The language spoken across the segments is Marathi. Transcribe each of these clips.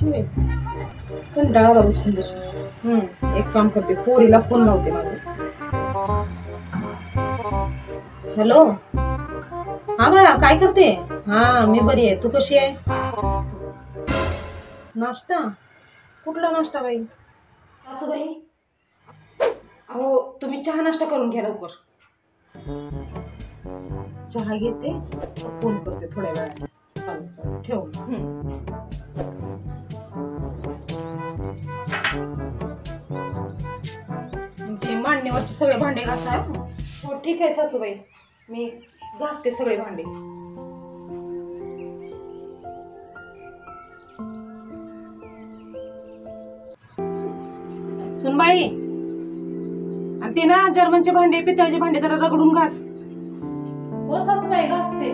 होय. कंटाळा बसून बसून. एक काम करते, पोरीला फोन लावते माझ्या. हॅलो, हा बाळा, काय करते? हा, मी बरी आहे. तू कशी आहे? नाश्ता? कुठला नाश्ता बाई? सासूबाई, अहो तुम्ही चहा नाश्ता करून घ्या लवकर. चहा घेते, फोन करते थोड्या वेळाने. चालेल चालेल, ठेव. ते मांडणीवरचे सगळे भांडे घासा. हो ठीक आहे सासूबाई, मी घासते सगळे भांडे. सुनबाई, आणि ते ना जर्मनचे भांडे, पितळेचे भांडे जरा रगडून घास. हो सासूबाई, घासते.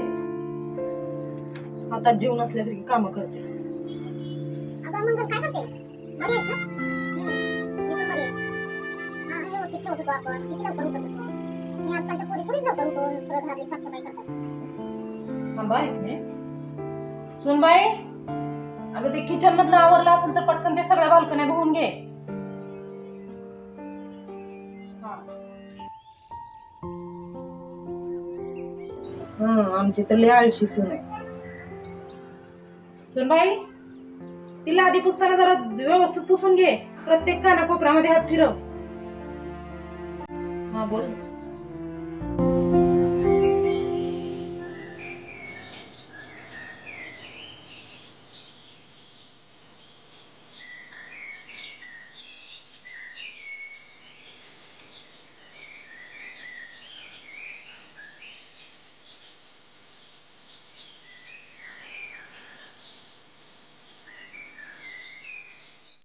हातात जेवण असल्यासारखी कामं करते. अगं मंगल, काय करते? बरी आहेस ना? मी पण बरी आहे. हा, व्यवस्थित ठेवत होतो आपण. किती लवकर उठत होतो. मी आजकालच्या पोरी थोडीच लवकर उठून सगळं घरातली साफसफाई करतात. थांबा एक मिनिट. सुनबाई, अगं ते किचन मधलं आवरलं असेल तर पटकन ते सगळ्या बाल्कन्या धुवून घे. आमची तर लय आळशी सून आहे. सुनबाई, तिला आधी पुसताना जरा व्यवस्थित पुसून घे. प्रत्येक कानाकोपऱ्यामध्ये हात फिरव. हा बोल.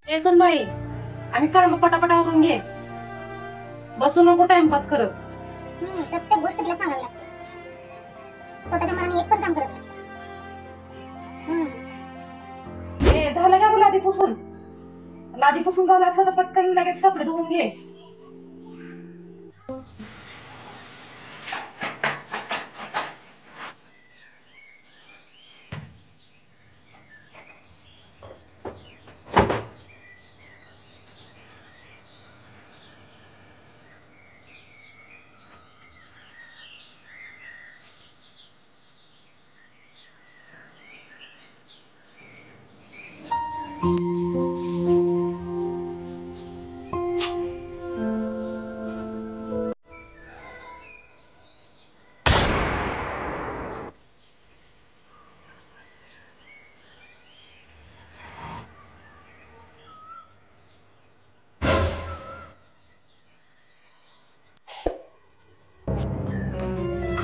ए सुनबाई, आम्ही काम पटापट आवरून घे. बसू नको टाइमपास करत. प्रत्येक गोष्ट तिला सांगावी लागते. स्वतःच्या मनाने एक पण काम करत नाही. ए झालं का तुला आधी पुसून? लादी पुसून झालं असलं तर पटकन लगेच कपडे धुवून घे.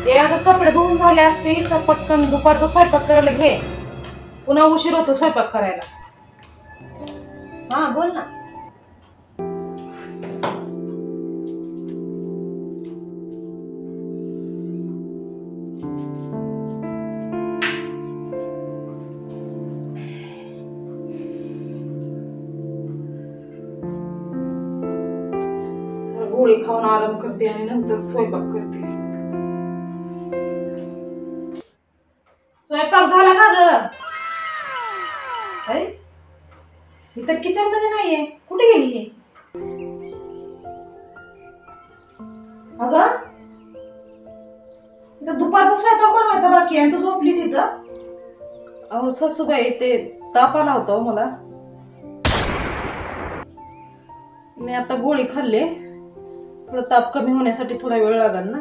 ते अगं कपडे धुवून झाले असतील तर पटकन दुपारचा स्वयंपाक करायला घे. पुन्हा उशीर होतो स्वयंपाक करायला. हा बोल ना. गोळी खाऊन आराम करते आणि नंतर स्वयंपाक करते. स्वयंपाक झाला का ग? अरे, इथं किचन मध्ये नाहीये. कुठे गेली हे? अगं, इथं दुपारचा स्वयंपाक बनवायचा बाकी आहे आणि तू झोपलीस इथं? अहो सासूबाई, ते ताप आला होता मला. मी आता गोळी खाल्ली. थोडा ताप कमी होण्यासाठी थोडा वेळ लागेल ना.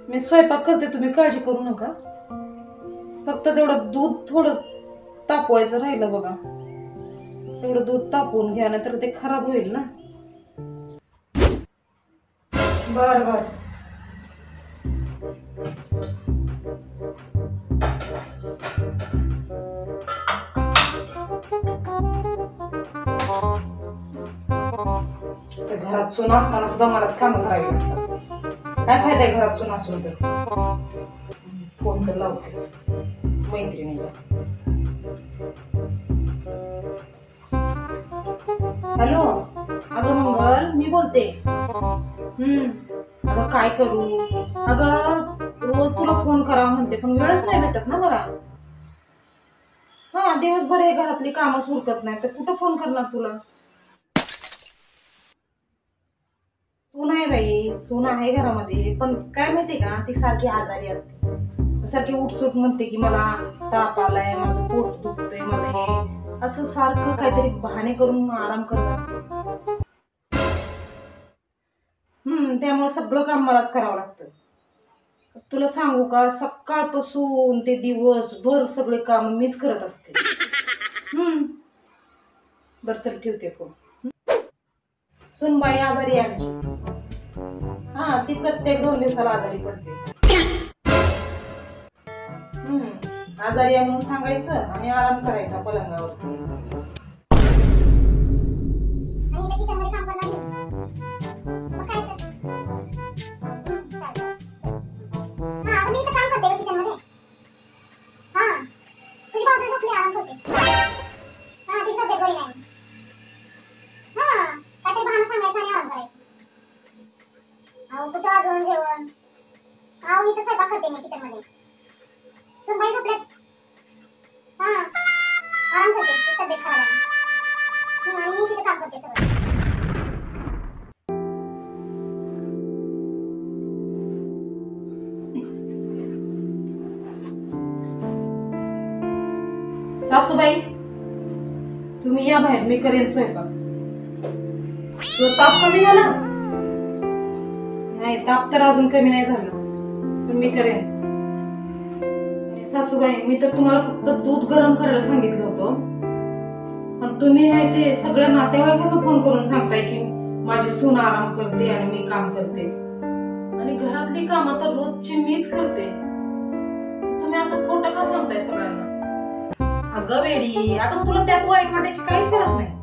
मी स्वयंपाक करते, तुम्ही काळजी करू नका. फक्त तेवढं दूध थोडं तापवायचं राहिलं बघा. तेवढं दूध तापवून घ्या, नाहीतर ते खराब होईल ना. बर बर. घरात सून असताना सुद्धा मलाच कामं करावी लागतात. काय फायदा आहे घरात सून असून तर. फोन तर लावते मैत्रिणीला. हॅलो, अगं मंगल, मी बोलते. अगं काय करू? अगं रोज तुला फोन करावा म्हणते पण वेळच नाही भेटत ना मला. हा, दिवसभर हे घरातली कामं सुरकत नाही तर कुठं फोन करणार तुला? सून आहे बाई, सून आहे घरामध्ये, पण काय माहितीये का, ती सारखी आजारी असते, सारखी उठसूट म्हणते की मला ताप आलाय, माझं पोट दुखतंय, माझं हे असं सारखं काहीतरी बहाणे करून आराम करत असते. त्यामुळे सगळं काम मलाच करावं लागतं. तुला सांगू का, सकाळपासून ते दिवसभर सगळे काम मीच करत असते. बरं चल ठेवते फोन. सुनबाई आजारी आहे आमची. हा, ती प्रत्येक 2 दिवसाला आजारी पडते. आजारी आहे म्हणून सांगायचं आणि आराम करायचा पलंगावर. आणि इथं किचनमध्ये काम करणार मी. मग काय तर? चालेल. हा, आता मी इथं काम करते किचनमध्ये. हा, तुझी बाजू झोपली, आराम करते. हा, तिची तब्येत बरी नाही. हा, काहीतरी बहाणा सांगायचं आणि आराम करायचं. अहो, कुठं अजून जेवण? अहो, इथं स्वयंपाक करते मी किचनमध्ये. सुनबाई झोपल्यात. हा, आराम करते, तिची तब्येत खराब आहे. आणि मी तिथं काम करते सगळं. सासूबाई, तुम्ही या बाहेर, मी करेन स्वयंपाक. तो ताप कमी झाला? नाही, ताप तर अजून कमी नाही झाला, पण मी करेन. आणि सासूबाई, मी तर तुम्हाला फक्त दूध गरम करायला सांगितलं होतं, पण तुम्ही आहे ते सगळ्या नातेवाईकांना फोन करून सांगताय की माझी सून आराम करते आणि मी काम करते, आणि घरातली कामं तर रोजची मीच करते. तुम्ही असं खोटं का सांगताय सगळ्यांना? अगं वेडी, अगं तुला त्यात वाईट वाटायची काहीच गरज नाही.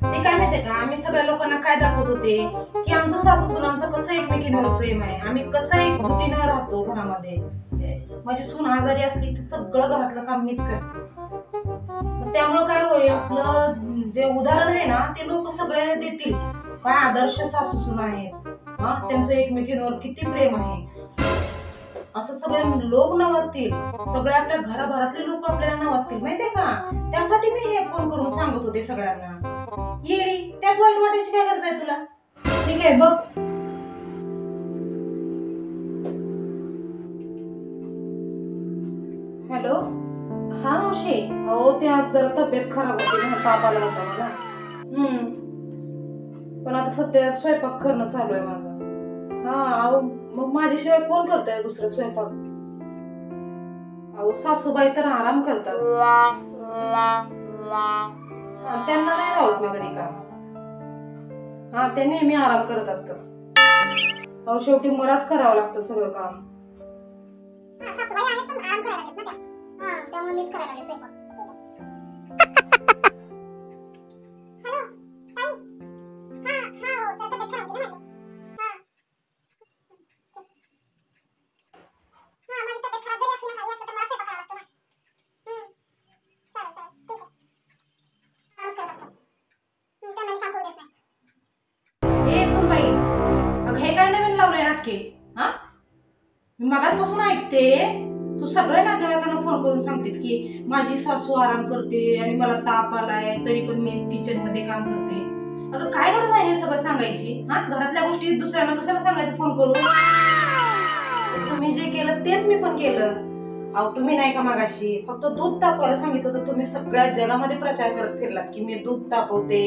ते काय माहितीये का, आम्ही सगळ्या लोकांना काय दाखवत होते की आमचं सासू सुनांचं कसं एकमेकींवर प्रेम आहे, आम्ही कसं एकजुटीनं राहतो घरामध्ये. माझी सून आजारी असली तर सगळं घरातलं काम मीच करते. त्यामुळं काय होईल, आपलं जे उदाहरण आहे ना ते लोक सगळ्यांना देतील, काय आदर्श सासू सुना आहेत, त्यांचं एकमेकींवर किती प्रेम आहे, असं सगळे लोक नवसतील, सगळे आपल्या घराभरातले लोक आपल्याला नवसतील, माहितीये का. त्यासाठी मी हे फोन करून सांगत होते सगळ्यांना. येडी, त्यात वाईट वाटायची काय गरज आहे तुला? ठीक आहे बघ. हॅलो, हा मावशी, अहो ते आज जरा तब्येत खराब होती ना, ताप आला होता मला. पण आता सध्या स्वयंपाक करणं चालू आहे माझं. हा, अहो मग माझ्याशिवाय कोण करताय दुसरं स्वयंपाक? अहो सासूबाई तर आराम करतात, त्यांना नाही राहत मी कधी काम. हा, ते नेहमी आराम करत असतात. अहो शेवटी मलाच करावं लागतं सगळं काम. सासूबाई आहेत पण आराम करायला लागेल ना त्या. हा, त्यामुळे मीच करायला लागेल स्वयंपाक. हॅलो ताई. हा हा, हो, तर तब्येत खराब होती ना माझी. हा हा, माझी तब्येत खराब जरी असली ना, काही असलं तर मला स्वयंपाक करावा लागतो ना. चालेल चालेल, ठीक आहे. आराम करत असतात. त्यांना मी काम करू देत नाही. ए सुनबाई, अगं हे काय नवीन लावलंय नाटके? हा, मी मगाचपासून ऐकते, तू सगळ्या नातेवाईकांना फोन करून सांगतेस की माझी सासू आराम करते आणि मला ताप आलाय तरी पण मी किचन मध्ये काम करते. अगं काय गरज आहे हे सगळं सांगायची? हा, घरातल्या गोष्टी दुसऱ्यांना कशाला सांगायचं फोन करून? तुम्ही जे केलं तेच मी पण केलं. अहो तुम्ही नाही का मगाशी फक्त दूध तापवायला सांगितलं तर तुम्ही सगळ्या जगामध्ये प्रचार करत फिरलात की मी दूध तापवते,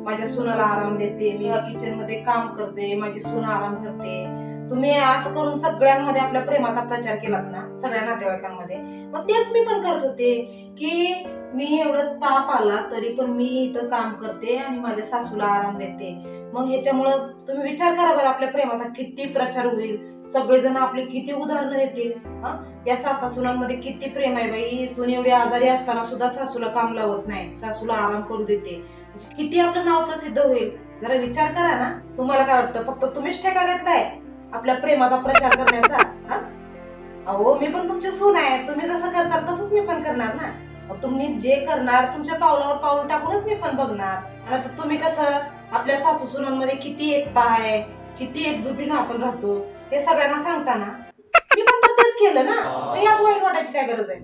माझ्या सुनाला आराम देते, मी किचन मध्ये काम करते, माझी सून आराम करते. तुम्ही असं करून सगळ्यांमध्ये आपल्या प्रेमाचा प्रचार केलात ना, सगळ्या नातेवाईकांमध्ये. मग तेच मी पण करत होते की मी एवढं ताप आला तरी पण मी इथं काम करते आणि माझ्या सासूला आराम देते. मग ह्याच्यामुळं तुम्ही विचार करा बरं, आपल्या प्रेमाचा किती प्रचार होईल, सगळेजण आपले किती उदाहरणं देतील. या सासा सुनांमध्ये किती प्रेम आहे बाई. सून एवढी आजारी असताना सुद्धा सासूला काम लावत नाही, सासूला आराम करू देते. किती आपलं नाव प्रसिद्ध होईल. जरा विचार करा ना. तुम्हाला काय वाटतं फक्त तुम्हीच ठेका घेतलाय आपल्या प्रेमाचा प्रचार करण्याचा? अहो मी पण तुमची सून आहे, तुम्ही जसं करसाल तसंच मी पण करणार ना. तुम्ही जे करणार तुमच्या पावलावर पाऊल टाकूनच मी पण बघणार. आणि आता तुम्ही कसं आपल्या सासू सुनांमध्ये किती एकता आहे, किती एकजुटीनं आपण राहतो हे सगळ्यांना सांगताना मी पण तेच केलं ना. यात वाईट वाटायची काय गरज आहे?